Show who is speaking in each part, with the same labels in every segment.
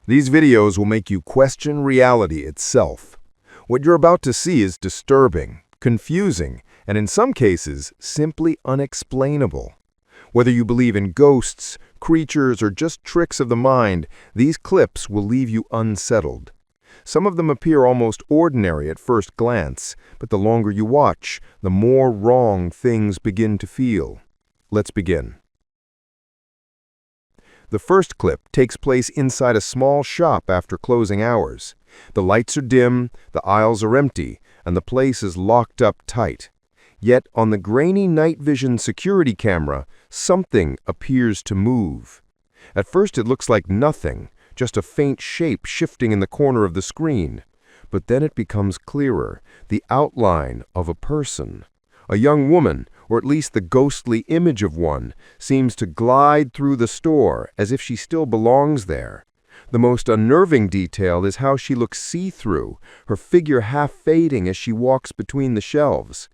Speaker 1: These videos will make you question reality itself. What you're about to see is disturbing, confusing, and in some cases, simply unexplainable. Whether you believe in ghosts, creatures, or just tricks of the mind, these clips will leave you unsettled. Some of them appear almost ordinary at first glance, but the longer you watch, the more wrong things begin to feel. Let's begin. The first clip takes place inside a small shop after closing hours. The lights are dim, the aisles are empty, and the place is locked up tight. Yet, on the grainy night vision security camera, something appears to move. At first it looks like nothing, just a faint shape shifting in the corner of the screen. But then it becomes clearer, the outline of a person. A young woman, or at least the ghostly image of one, seems to glide through the store as if she still belongs there. The most unnerving detail is how she looks see-through, her figure half fading as she walks between the shelves.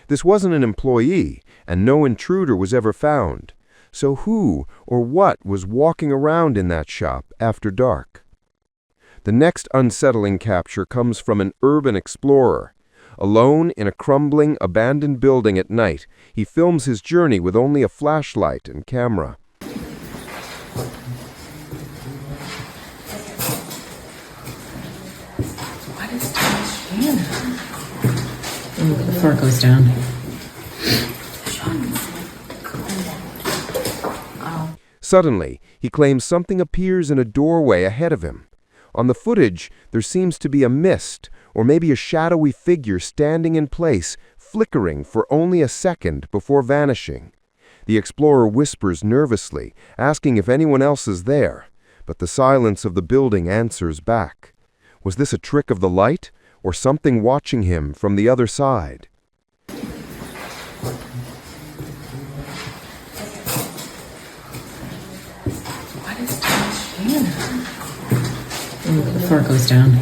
Speaker 1: This wasn't an employee, and no intruder was ever found. So who or what was walking around in that shop after dark? The next unsettling capture comes from an urban explorer. Alone in a crumbling, abandoned building at night, he films his journey with only a flashlight and camera.
Speaker 2: What is down here? The floor goes down.
Speaker 1: Suddenly, he claims something appears in a doorway ahead of him. On the footage, there seems to be a mist, or maybe a shadowy figure standing in place, flickering for only a second before vanishing. The explorer whispers nervously, asking if anyone else is there, but the silence of the building answers back. Was this a trick of the light, or something watching him from the other side?
Speaker 2: What is down here? The floor goes down.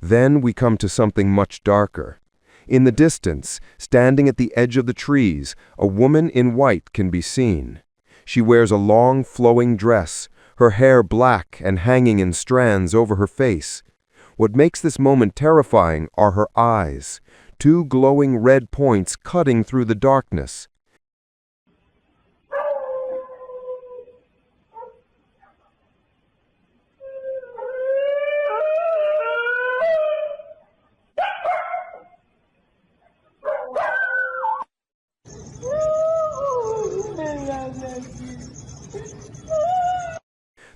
Speaker 1: Then we come to something much darker. In the distance, standing at the edge of the trees, a woman in white can be seen. She wears a long, flowing dress, her hair black and hanging in strands over her face. What makes this moment terrifying are her eyes, two glowing red points cutting through the darkness.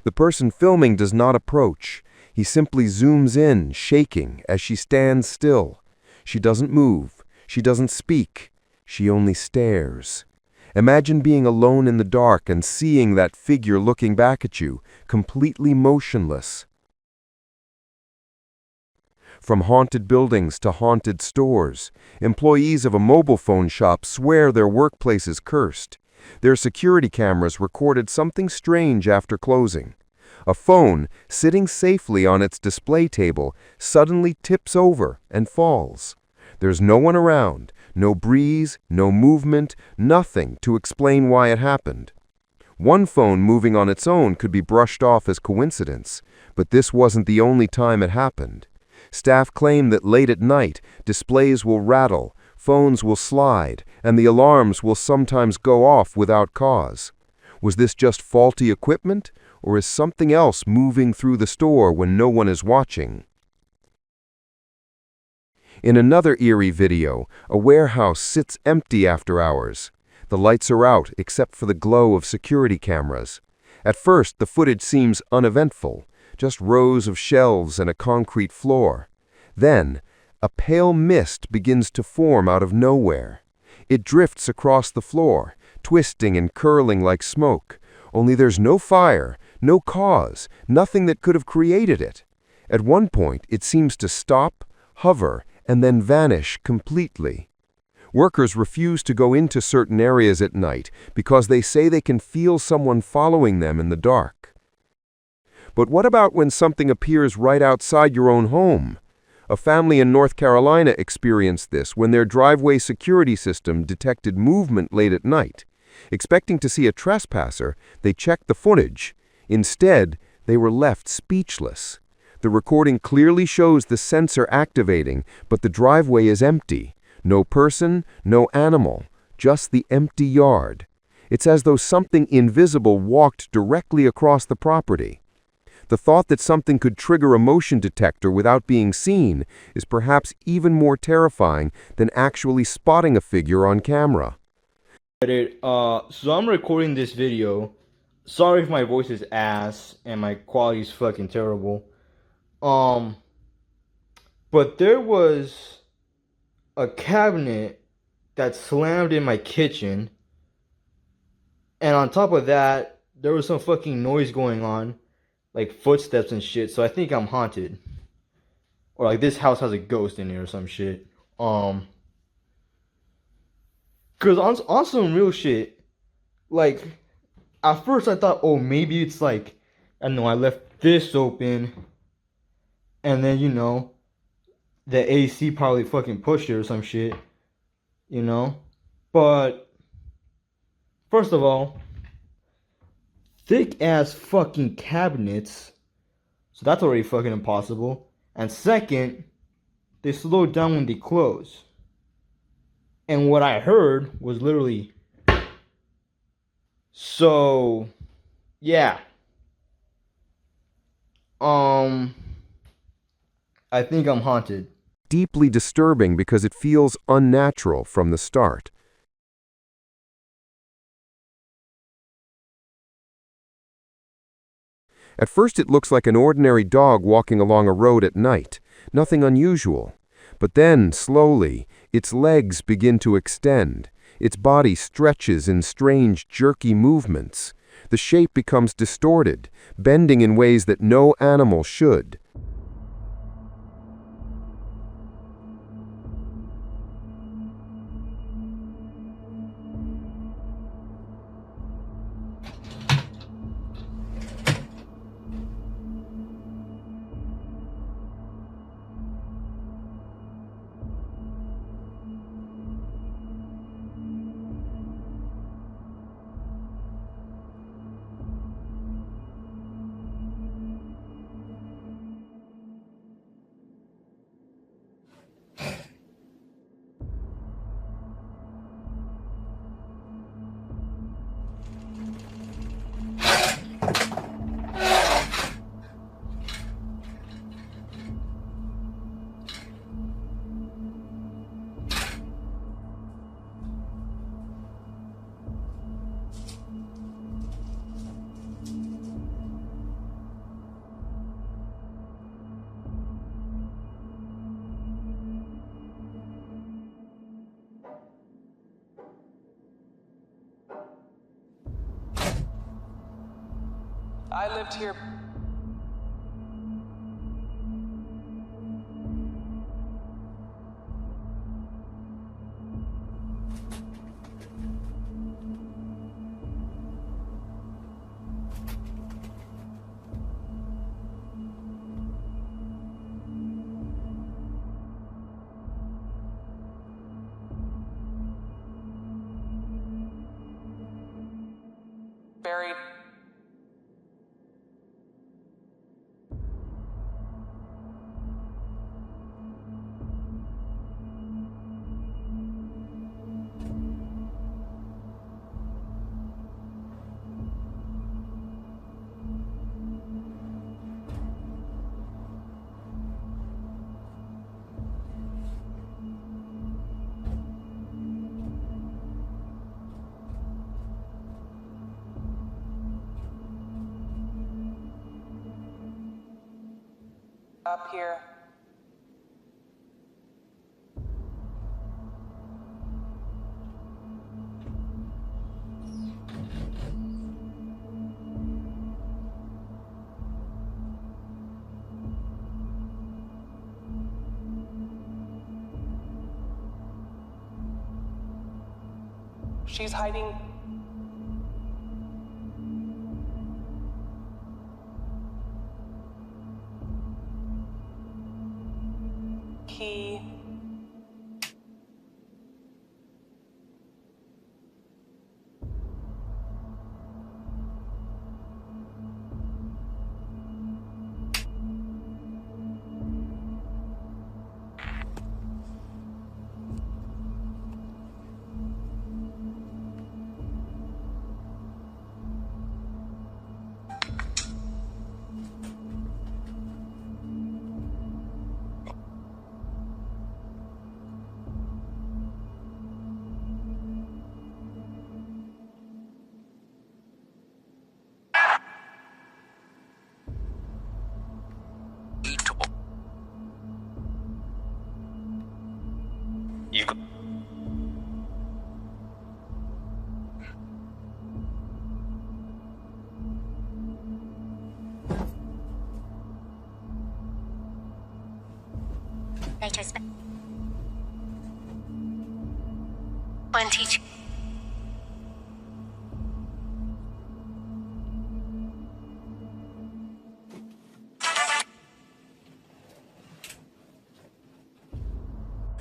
Speaker 1: The person filming does not approach. He simply zooms in, shaking, as she stands still. She doesn't move. She doesn't speak. She only stares. Imagine being alone in the dark and seeing that figure looking back at you, completely motionless. From haunted buildings to haunted stores, employees of a mobile phone shop swear their workplace is cursed. Their security cameras recorded something strange after closing. A phone, sitting safely on its display table, suddenly tips over and falls. There's no one around, no breeze, no movement, nothing to explain why it happened. One phone moving on its own could be brushed off as coincidence, but this wasn't the only time it happened. Staff claim that late at night, displays will rattle, phones will slide, and the alarms will sometimes go off without cause. Was this just faulty equipment, or is something else moving through the store when no one is watching? In another eerie video, a warehouse sits empty after hours. The lights are out except for the glow of security cameras. At first, the footage seems uneventful, just rows of shelves and a concrete floor. Then, a pale mist begins to form out of nowhere. It drifts across the floor, twisting and curling like smoke, only there's no fire, no cause, nothing that could have created it. At one point, it seems to stop, hover, and then vanish completely. Workers refuse to go into certain areas at night because they say they can feel someone following them in the dark. But what about when something appears right outside your own home? A family in North Carolina experienced this when their driveway security system detected movement late at night. Expecting to see a trespasser, they checked the footage. Instead, they were left speechless. The recording clearly shows the sensor activating, but the driveway is empty. No person, no animal, just the empty yard. It's as though something invisible walked directly across the property. The thought that something could trigger a motion detector without being seen is perhaps even more terrifying than actually spotting a figure on camera.
Speaker 3: So I'm recording this video. Sorry if my voice is ass and my quality is fucking terrible. But there was a cabinet that slammed in my kitchen. And on top of that, there was some fucking noise going on. Like footsteps and shit. So I think I'm haunted. Or like this house has a ghost in it or some shit. Cause on some real shit, like at first I thought, oh, maybe it's like, I don't know, I left this open, and then, you know, the AC probably fucking pushed it or some shit, you know? But, first of all, thick ass fucking cabinets, so that's already fucking impossible. And second, they slow down when they close. And what I heard was literally, so, yeah. I think I'm haunted.
Speaker 1: Deeply disturbing because it feels unnatural from the start. At first it looks like an ordinary dog walking along a road at night, nothing unusual. But then, slowly, its legs begin to extend. Its body stretches in strange, jerky movements. The shape becomes distorted, bending in ways that no animal should.
Speaker 4: I lived here. Buried. Up here. She's hiding. Key.
Speaker 2: 22.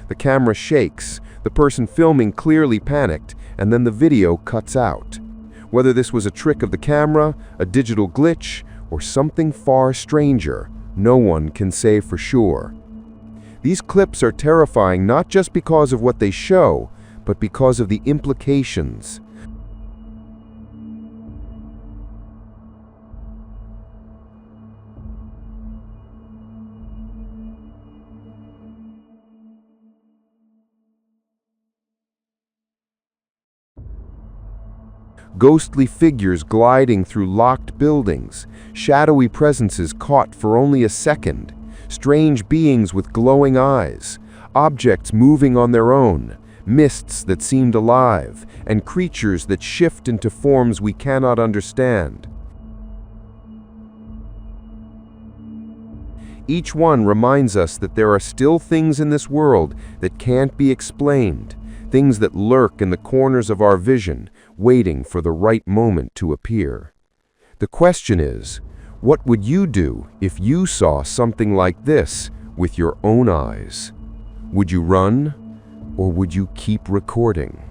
Speaker 1: The camera shakes, the person filming clearly panicked, and then the video cuts out. Whether this was a trick of the camera, a digital glitch, or something far stranger, no one can say for sure. These clips are terrifying not just because of what they show, but because of the implications. Ghostly figures gliding through locked buildings, shadowy presences caught for only a second, strange beings with glowing eyes, objects moving on their own, mists that seemed alive, and creatures that shift into forms we cannot understand. Each one reminds us that there are still things in this world that can't be explained, things that lurk in the corners of our vision, waiting for the right moment to appear. The question is, what would you do if you saw something like this with your own eyes? Would you run, or would you keep recording?